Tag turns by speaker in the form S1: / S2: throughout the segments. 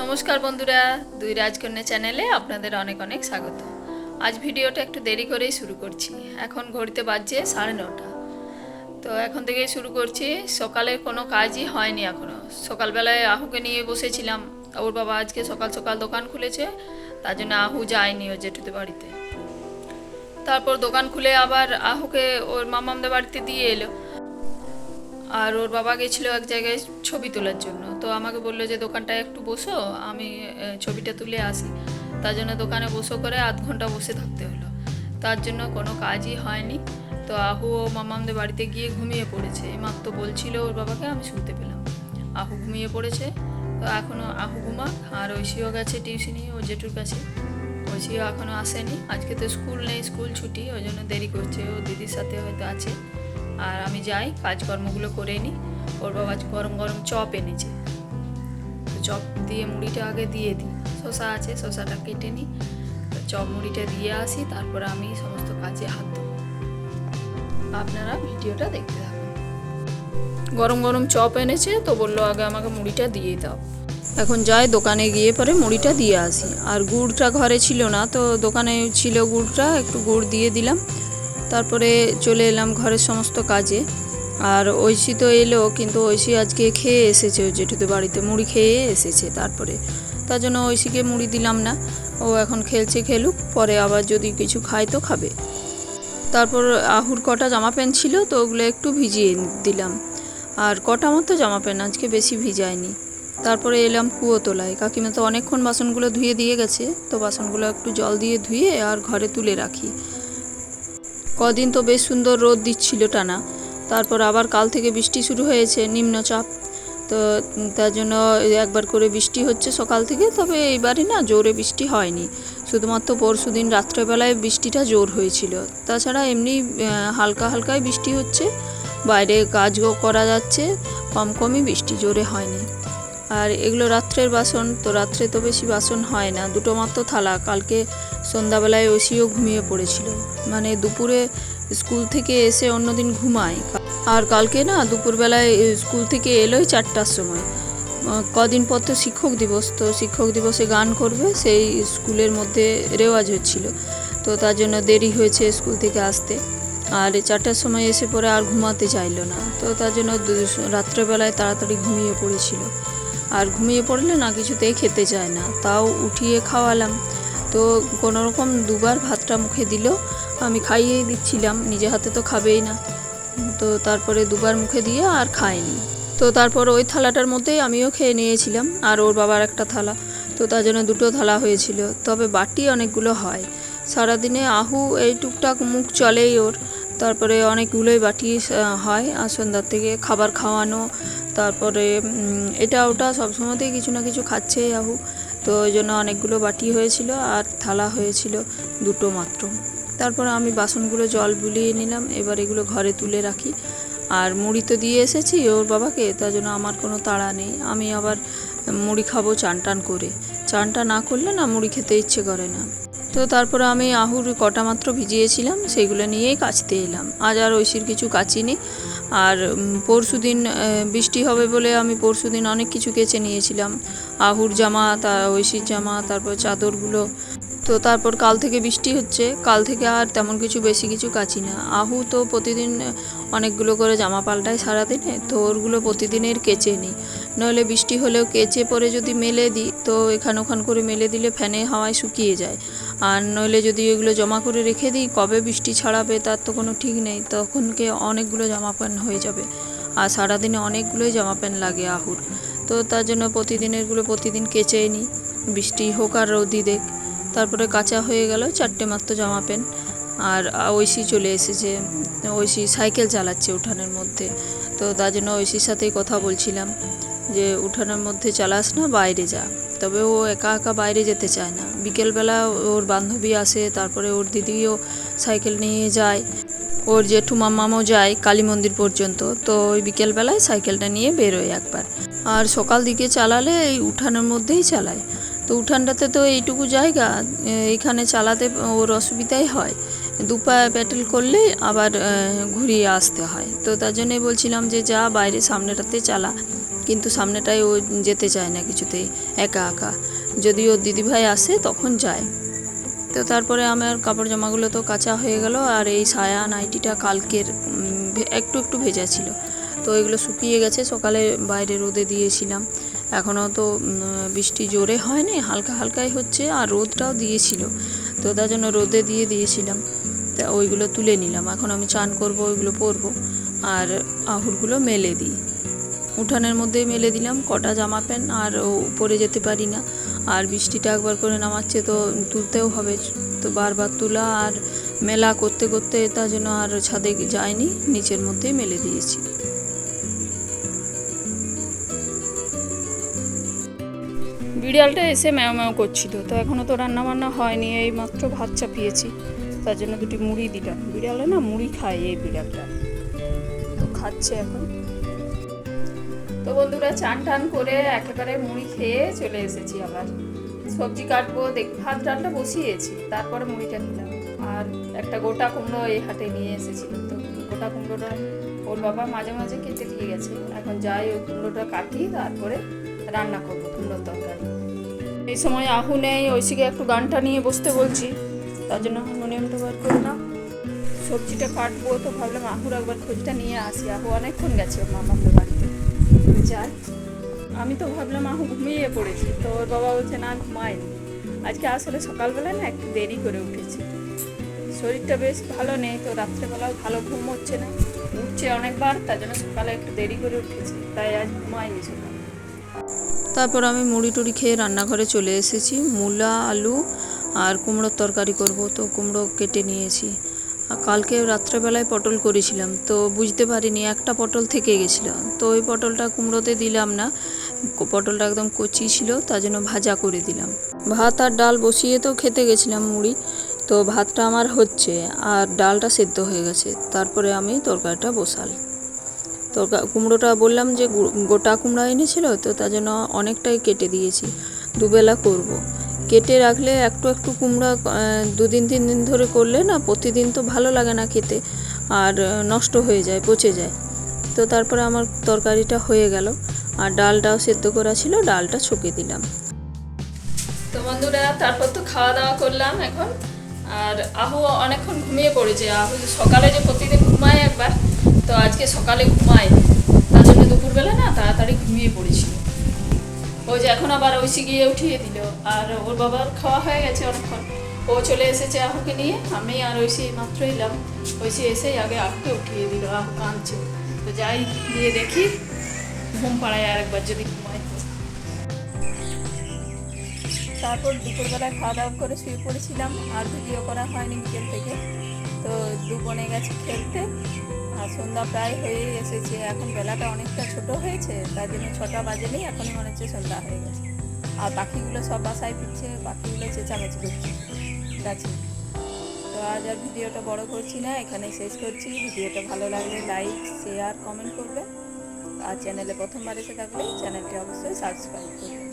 S1: নমস্কার বন্ধুরা, দুই রাজকন্যা চ্যানেলে আপনাদের অনেক অনেক স্বাগত। আজ ভিডিওটা একটু দেরি করেই শুরু করছি। এখন ঘড়িতে বাজছে 9:30। তো এখন থেকেই শুরু করছি। সকালে কোনো কাজই হয়নি এখনও। সকালবেলায় আহুকে নিয়ে বসেছিলাম। ওর বাবা আজকে সকাল সকাল দোকান খুলেছে, তার জন্য আহু যায়নি ওর জেঠুদের বাড়িতে। তারপর দোকান খুলে আবার আহুকে ওর মামামদের বাড়িতে দিয়ে এলো। আর ওর বাবা গেছিলো এক জায়গায় ছবি তোলার জন্য। তো আমাকে বললো যে দোকানটায় একটু বসো, আমি ছবিটা তুলে আসি। তার জন্য দোকানে বসো করে আধ ঘন্টা বসে থাকতে হলো। তার জন্য কোনো কাজই হয়নি। তো আহু ও মামামদের বাড়িতে গিয়ে ঘুমিয়ে পড়েছে। এইমাত্র বলছিল ওর বাবাকে, আমি শুনতে পেলাম। আহু ঘুমিয়ে পড়েছে। তো এখনও আহু ঘুমাক। আর ঐশীও গেছে টিউশনি ও জেঠুর কাছে। ঐশীও এখনও আসেনি। আজকে তো স্কুল নেই, স্কুল ছুটি, ওই জন্য দেরি করছে। ও দিদির সাথে হয়তো আছে। আর আমি যাই কাজকর্মগুলো করে নিই। ওর বাবা গরম গরম চপ এনেছে, তো চপ দিয়ে মুড়িটা আগে দিয়ে দিই। শসা আছে, শসাটা কেটে নিই। তো চপ মুড়িটা দিয়ে আসি, তারপর আমি সমস্ত কাজে হাত দেবো। আপনারা ভিডিওটা দেখতে থাকুন। গরম গরম চপ এনেছে, তো বললো আগে আমাকে মুড়িটা দিয়ে দাও। এখন যাই দোকানে গিয়ে পরে মুড়িটা দিয়ে আসি। আর গুড়টা ঘরে ছিল না, তো দোকানে ছিল গুড়টা, একটু গুড় দিয়ে দিলাম। তারপরে চলে এলাম ঘরের সমস্ত কাজে। আর ঐশী তো এলো, কিন্তু ঐশী আজকে খেয়ে এসেছে ওর জেঠুদের বাড়িতে, মুড়ি খেয়ে এসেছে। তারপরে তার জন্য ঐশীকে মুড়ি দিলাম না। ও এখন খেলছে, খেলুক, পরে আবার যদি কিছু খায় তো খাবে। তারপর আহুর কটা জামা প্যান্ট ছিল, তো ওগুলো একটু ভিজিয়ে দিলাম। আর কটা মতো জামা প্যান্ট, আজকে বেশি ভিজায়নি। তারপরে এলাম কুয়োতলায়। কাকিমা তো অনেকক্ষণ বাসনগুলো ধুয়ে দিয়ে গেছে, তো বাসনগুলো একটু জল দিয়ে ধুয়ে আর ঘরে তুলে রাখি। কদিন তো বেশ সুন্দর রোদ দিচ্ছিল টানা। তারপর আবার কাল থেকে বৃষ্টি শুরু হয়েছে, নিম্নচাপ। তো তার জন্য একবার করে বৃষ্টি হচ্ছে সকাল থেকে। তবে এইবারে না জোরে বৃষ্টি হয়নি, শুধুমাত্র পরশু দিন রাত্রেবেলায় বৃষ্টিটা জোর হয়েছিল। তাছাড়া এমনি হালকা হালকাই বৃষ্টি হচ্ছে, বাইরে কাজও করা যাচ্ছে, কম কমই বৃষ্টি, জোরে হয়নি। আর এগুলো রাত্রের বাসন, তো রাত্রে তো বেশি বাসন হয় না, দুটো মাত্র থালা। কালকে সন্ধ্যাবেলায় ঐশীও ঘুমিয়ে পড়েছিল, মানে দুপুরে স্কুল থেকে এসে অন্যদিন ঘুমায়। আর কালকে না দুপুরবেলায় স্কুল থেকে এলোই 4টার সময়। কদিন পর তো শিক্ষক দিবস, তো শিক্ষক দিবসে গান করবে, সেই স্কুলের মধ্যে রেওয়াজ হচ্ছিল। তো তার জন্য দেরি হয়েছে স্কুল থেকে আসতে। আর 4টার সময় এসে পরে আর ঘুমাতে চাইলো না, তো তার জন্য রাত্রেবেলায় তাড়াতাড়ি ঘুমিয়ে পড়েছিল। আর ঘুমিয়ে পড়লে না কিছুতেই খেতে চায় না, তাও উঠিয়ে খাওয়ালাম। তো কোনো রকম দুবার ভাতটা মুখে দিল, আমি খাইয়েই দিচ্ছিলাম, নিজে হাতে তো খাবেই না। তো তারপরে দুবার মুখে দিয়ে আর খায়নি। তো তারপর ওই থালাটার মধ্যেই আমিও খেয়ে নিয়েছিলাম, আর ওর বাবার একটা থালা, তো তার জন্য দুটো থালা হয়েছিল। তবে বাটি অনেকগুলো হয়, সারাদিনে আহু এই টুকটাক মুখ চলেই ওর। তারপরে অনেকগুলোই বাটি হয়। আর সন্ধ্যার থেকে খাবার খাওয়ানো, তারপরে এটা ওটা সবসময়তেই কিছু না কিছু খাচ্ছে আহু। তো ওই জন্য অনেকগুলো বাটি হয়েছিল, আর থালা হয়েছিল দুটো মাত্র। তারপর আমি বাসনগুলো জল বুলিয়ে নিলাম, এবার এগুলো ঘরে তুলে রাখি। আর মুড়ি তো দিয়ে এসেছি ওর বাবাকে, তার জন্য আমার কোনো তাড়া নেই। আমি আবার মুড়ি খাবো চান টান করে, চানটা না করলে না মুড়ি খেতে ইচ্ছে করে না। তো তারপরে আমি আহুর কটা মাত্র ভিজিয়েছিলাম, সেইগুলো নিয়েই কাচতে এলাম। আজ আর ঐশীর কিছু কাচিনি। আর পরশু দিন বৃষ্টি হবে বলে আমি পরশু দিন অনেক কিছু কেচে নিয়েছিলাম, আহুর জামা, ঐশীর জামা, তারপর চাদরগুলো। তো তারপর কাল থেকে বৃষ্টি হচ্ছে, কাল থেকে আর তেমন কিছু বেশি কিছু কাচি না। আহু তো প্রতিদিন অনেকগুলো করে জামা পাল্টায় সারাদিনে, তো ওরগুলো প্রতিদিনের কেচে নিই। নইলে বৃষ্টি হলেও কেচে পরে যদি মেলে দিই, তো এখান ওখান করে মেলে দিলে ফ্যানে হাওয়ায় শুকিয়ে যায়। আর নইলে যদি এগুলো জমা করে রেখে দিই, কবে বৃষ্টি ছাড়াবে তার তো কোনো ঠিক নেই, তখনকে অনেকগুলো জামা প্যান্ট হয়ে যাবে। আর সারাদিনে অনেকগুলোই জামা প্যান্ট লাগে আহুর। তো তার জন্য প্রতিদিনেরগুলো প্রতিদিন কেচেই নিই, বৃষ্টি হোক আর রোদই দেখ। তারপরে কাঁচা হয়ে গেল 4টে মাত্র জামা প্যান্ট। আর ঐশী চলে এসেছে, ঐশী সাইকেল চালাচ্ছে উঠানের মধ্যে। তো তার জন্য ঐশীর সাথেই কথা বলছিলাম যে উঠানের মধ্যে চালাস না, বাইরে যা। তবে ও একা একা বাইরে যেতে চায় না। বিকেলবেলা ওর বান্ধবী আসে, তারপরে ওর দিদিও সাইকেল নিয়ে যায়, ওর জেঠু মামামও যায় কালী মন্দির পর্যন্ত। তো ওই বিকেলবেলায় সাইকেলটা নিয়ে বেরোয় একবার। আর সকাল দিকে চালালে এই উঠানের মধ্যেই চালায়। তো উঠানটাতে তো এইটুকু জায়গা, এখানে চালাতে ওর অসুবিধাই হয়। দুপায়ে প্যাটেল করলে আবার ঘুরিয়ে আসতে হয়। তো তার জন্যই বলছিলাম যে যা বাইরে সামনেটাতে চালা, কিন্তু সামনেটায় ও যেতে চায় না কিছুতেই, একা একা। যদি ওর দিদিভাই আসে তখন যায়। তো তারপরে আমার কাপড় জামাগুলো তো কাচা হয়ে গেল, আর এই সায়া নাইটিটা কালকের একটু একটু ভেজা ছিল, তো এগুলো শুকিয়ে গেছে। সকালে বাইরে রোদে দিয়েছিলাম, এখনও তো বৃষ্টি জোরে হয়নি, হালকা হালকাই হচ্ছে, আর রোদটাও দিয়েছিল, তো তার জন্য রোদে দিয়েছিলাম। তা ওইগুলো তুলে নিলাম, এখন আমি চান করব, ওইগুলো পরবো। আর আহুরগুলো মেলে দিই, উঠানের মধ্যে মেলে দিলাম। কটা জামা প্যান্ট, আর উপরে যেতে পারি না, আর বৃষ্টিটা একবার করে নামাচ্ছে তো তুলতেও হবে, তো বারবার তোলা আর মেলা করতে করতে তার জন্য আর ছাদে যায়নি, নিচের মধ্যেই মেলে দিয়েছি। বিড়ালটা এসে ম্যাও ম্যাও করছিল, তো এখনও তো রান্না বান্না হয়নি, এই মাত্র ভাত চাপিয়েছি, তার জন্য দুটি মুড়ি দিলাম। বিড়ালে না মুড়ি খায় এই বিড়ালটা, তো খাচ্ছে এখন। তো বন্ধুরা, চান টান করে একেবারে মুড়ি খেয়ে চলে এসেছি। আবার সবজি কাটবো, ভাত ডালটা বসিয়েছি, তারপরে মুড়িটা নিলাম। আর একটা গোটা কুমড়ো এই হাটে নিয়ে এসেছিল, তো গোটা কুমড়োটা ওর বাবা মাঝে মাঝে কেটে দিয়ে গেছে। এখন যাই ওই কুমড়োটা কাটি, তারপরে রান্না করবো কুমড়োর তরকারি। এই সময় আহু নেই, ঐশীকে একটু গানটা নিয়ে বসতে বলছি, তার জন্য হারমোনিয়ামটা বার করে না। সবজিটা কাটবো, তো ভাবলাম আহুর একবার খোঁজটা নিয়ে আসি। আহু অনেকক্ষণ গেছে ওর মামাদের বাড়িতে, যাই। আমি তো ভাবলাম আহু ঘুমিয়ে পড়েছি, তো ওর বাবা বলছে না ঘুমায়নি। আজকে আসলে সকালবেলা না একটু দেরি করে উঠেছি, শরীরটা বেশ ভালো নেই, তো রাত্রেবেলাও ভালো ঘুম হচ্ছে না, উঠছে অনেকবার, তার জন্য সকালে একটু দেরি করে উঠেছি, তাই আজ ঘুমায়নি সকালে। তারপর আমি মুড়ি টুড়ি খেয়ে রান্নাঘরে চলে এসেছি। মূলা, আলু আর কুমড়োর তরকারি করব, তো কুমড়ো কেটে নিয়েছি। আর কালকে রাত্রেবেলায় পটল করেছিলাম, তো বুঝতে পারিনি, একটা পটল থেকে গেছিলো, তো ওই পটলটা কুমড়োতে দিলাম না, পটলটা একদম কচি ছিল, তার জন্য ভাজা করে দিলাম। ভাত আর ডাল বসিয়ে তো খেতে গেছিলাম মুড়ি, তো ভাতটা আমার হচ্ছে আর ডালটা সেদ্ধ হয়ে গেছে, তারপরে আমি তরকারিটা বসাল। কুমড়োটা বললাম যে গোটা কুমড়া এনেছিল, তো তার জন্য অনেকটাই কেটে দিয়েছি, দুবেলা করব। কেটে রাখলে একটু একটু কুমড়া 2-3 দিন ধরে করলে না, প্রতিদিন তো ভালো লাগে না খেতে, আর নষ্ট হয়ে যায়, পচে যায়। তো তারপরে আমার তরকারিটা হয়ে গেল, আর ডালটাও সেদ্ধ করা ছিল, ডালটা ছকে দিলাম। তো বন্ধুরা, তারপর তো খাওয়া দাওয়া করলাম এখন। আর আহু অনেকক্ষণ ঘুমিয়ে পড়েছে। আহু সকালে যে প্রতিদিন ঘুমায় একবার, তো আজকে সকালে ঘুমায়, তার জন্য দুপুরবেলা না তাড়াতাড়ি ঘুমিয়ে পড়েছিল। ওই যে এখন আবার ঐশী গিয়ে উঠিয়ে দিল, আর ওর বাবার খাওয়া হয়ে গেছে অনেকক্ষণ, ও চলে এসেছে আহুকে নিয়ে। আমি আর ঐশী মাত্র এলাম, ঐশী এসেই আগে আহুকে উঠিয়ে দিল, আহু কাঁদছে। তো যাই গিয়ে দেখি ঘুম পাড়ায় আর একবার যদি ঘুমায়। তারপর দুপুরবেলা খাওয়া দাওয়া করে শুয়ে পড়েছিলাম, আর ভিডিও করা হয়নি বিকেল থেকে। তো দু বোনে গেছে খেলতে, আর সন্ধ্যা প্রায় হয়ে এসেছে, এখন বেলাটা অনেকটা ছোট হয়েছে, তার জন্য 6টা বাজেনি, এখনই মনে হচ্ছে সন্ধ্যা হয়ে গেছে। আর পাখিগুলো সব বাসায় ফিরছে, পাখিগুলো চেঁচামেচি করছে গাছে। তো আজ আর ভিডিওটা বড় করছি না, এখানে শেষ করছি। ভিডিওটা ভালো লাগলে লাইক, শেয়ার, কমেন্ট করবে, আর চ্যানেলে প্রথমবার এসে থাকলে চ্যানেলটি অবশ্যই সাবস্ক্রাইব করবে।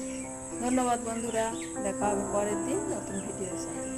S1: ধন্যবাদ বন্ধুরা, দেখা হবে পরের দিন নতুন ভিডিওর সাথে।